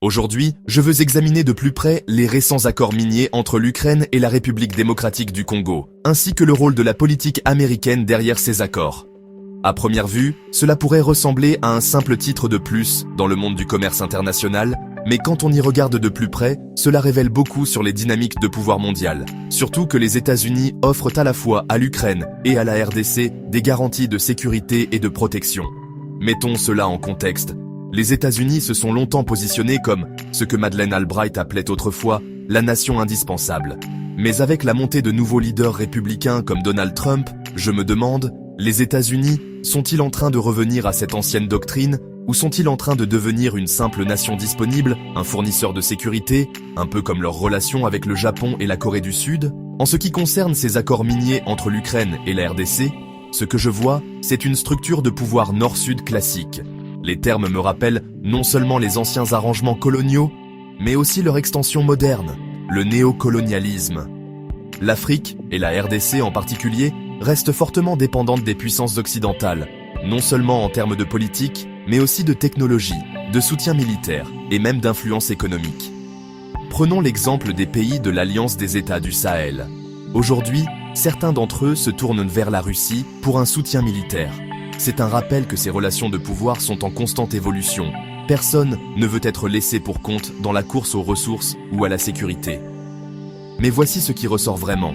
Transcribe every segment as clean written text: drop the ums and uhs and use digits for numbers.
Aujourd'hui, je veux examiner de plus près les récents accords miniers entre l'Ukraine et la République démocratique du Congo, ainsi que le rôle de la politique américaine derrière ces accords. À première vue, cela pourrait ressembler à un simple titre de plus dans le monde du commerce international, mais quand on y regarde de plus près, cela révèle beaucoup sur les dynamiques de pouvoir mondial. Surtout que les États-Unis offrent à la fois à l'Ukraine et à la RDC des garanties de sécurité et de protection. Mettons cela en contexte. Les États-Unis se sont longtemps positionnés comme ce que Madeleine Albright appelait autrefois la nation indispensable. Mais avec la montée de nouveaux leaders républicains comme Donald Trump, je me demande, les États-Unis sont-ils en train de revenir à cette ancienne doctrine ou sont-ils en train de devenir une simple nation disponible, un fournisseur de sécurité, un peu comme leur relation avec le Japon et la Corée du Sud? En ce qui concerne ces accords miniers entre l'Ukraine et la RDC, ce que je vois, c'est une structure de pouvoir nord-sud classique. Les termes me rappellent non seulement les anciens arrangements coloniaux, mais aussi leur extension moderne, le néocolonialisme. L'Afrique, et la RDC en particulier, restent fortement dépendantes des puissances occidentales, non seulement en termes de politique, mais aussi de technologie, de soutien militaire et même d'influence économique. Prenons l'exemple des pays de l'Alliance des États du Sahel. Aujourd'hui, certains d'entre eux se tournent vers la Russie pour un soutien militaire. C'est un rappel que ces relations de pouvoir sont en constante évolution. Personne ne veut être laissé pour compte dans la course aux ressources ou à la sécurité. Mais voici ce qui ressort vraiment.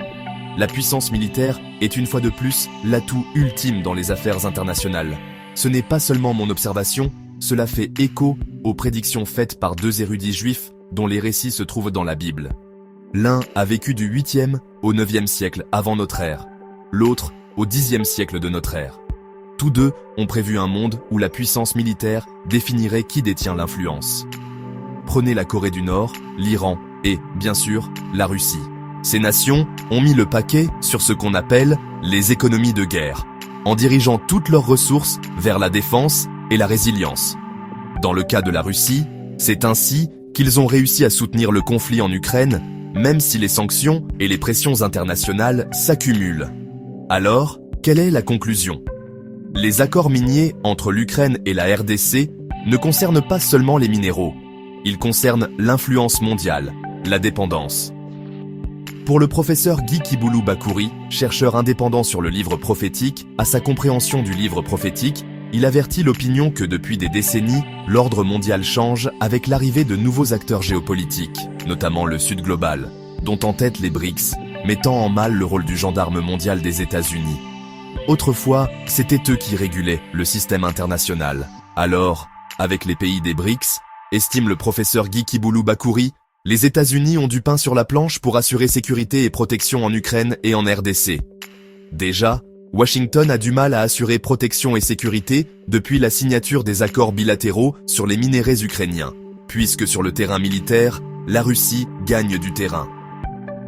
La puissance militaire est une fois de plus l'atout ultime dans les affaires internationales. Ce n'est pas seulement mon observation, cela fait écho aux prédictions faites par deux érudits juifs dont les récits se trouvent dans la Bible. L'un a vécu du 8e au 9e siècle avant notre ère, l'autre au 10e siècle de notre ère. Tous deux ont prévu un monde où la puissance militaire définirait qui détient l'influence. Prenez la Corée du Nord, l'Iran et, bien sûr, la Russie. Ces nations ont mis le paquet sur ce qu'on appelle les économies de guerre, en dirigeant toutes leurs ressources vers la défense et la résilience. Dans le cas de la Russie, c'est ainsi qu'ils ont réussi à soutenir le conflit en Ukraine, même si les sanctions et les pressions internationales s'accumulent. Alors, quelle est la conclusion ? Les accords miniers entre l'Ukraine et la RDC ne concernent pas seulement les minéraux, ils concernent l'influence mondiale, la dépendance. Pour le professeur Guy Kiboulou Bakouri, chercheur indépendant sur le livre prophétique, à sa compréhension du livre prophétique, il avertit l'opinion que depuis des décennies, l'ordre mondial change avec l'arrivée de nouveaux acteurs géopolitiques, notamment le Sud global, dont en tête les BRICS, mettant en mal le rôle du gendarme mondial des États-Unis. Autrefois, c'était eux qui régulaient le système international. Alors, avec les pays des BRICS, estime le professeur Guy Kiboulou Bakouri, les États-Unis ont du pain sur la planche pour assurer sécurité et protection en Ukraine et en RDC. Déjà, Washington a du mal à assurer protection et sécurité depuis la signature des accords bilatéraux sur les minéraux ukrainiens, puisque sur le terrain militaire, la Russie gagne du terrain.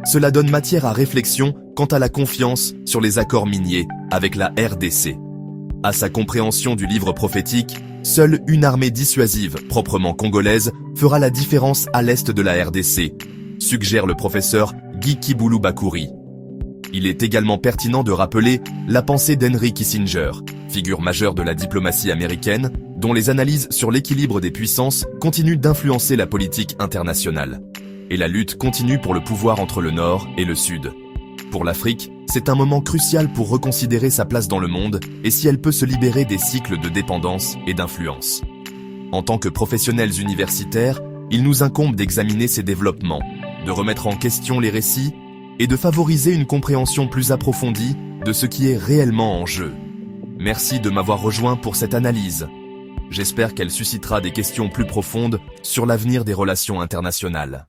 Cela donne matière à réflexion quant à la confiance sur les accords miniers avec la RDC. À sa compréhension du livre prophétique, seule une armée dissuasive, proprement congolaise, fera la différence à l'est de la RDC, suggère le professeur Guy Kiboulou Bakouri. Il est également pertinent de rappeler la pensée d'Henry Kissinger, figure majeure de la diplomatie américaine, dont les analyses sur l'équilibre des puissances continuent d'influencer la politique internationale. Et la lutte continue pour le pouvoir entre le Nord et le Sud. Pour l'Afrique, c'est un moment crucial pour reconsidérer sa place dans le monde et si elle peut se libérer des cycles de dépendance et d'influence. En tant que professionnels universitaires, il nous incombe d'examiner ces développements, de remettre en question les récits et de favoriser une compréhension plus approfondie de ce qui est réellement en jeu. Merci de m'avoir rejoint pour cette analyse. J'espère qu'elle suscitera des questions plus profondes sur l'avenir des relations internationales.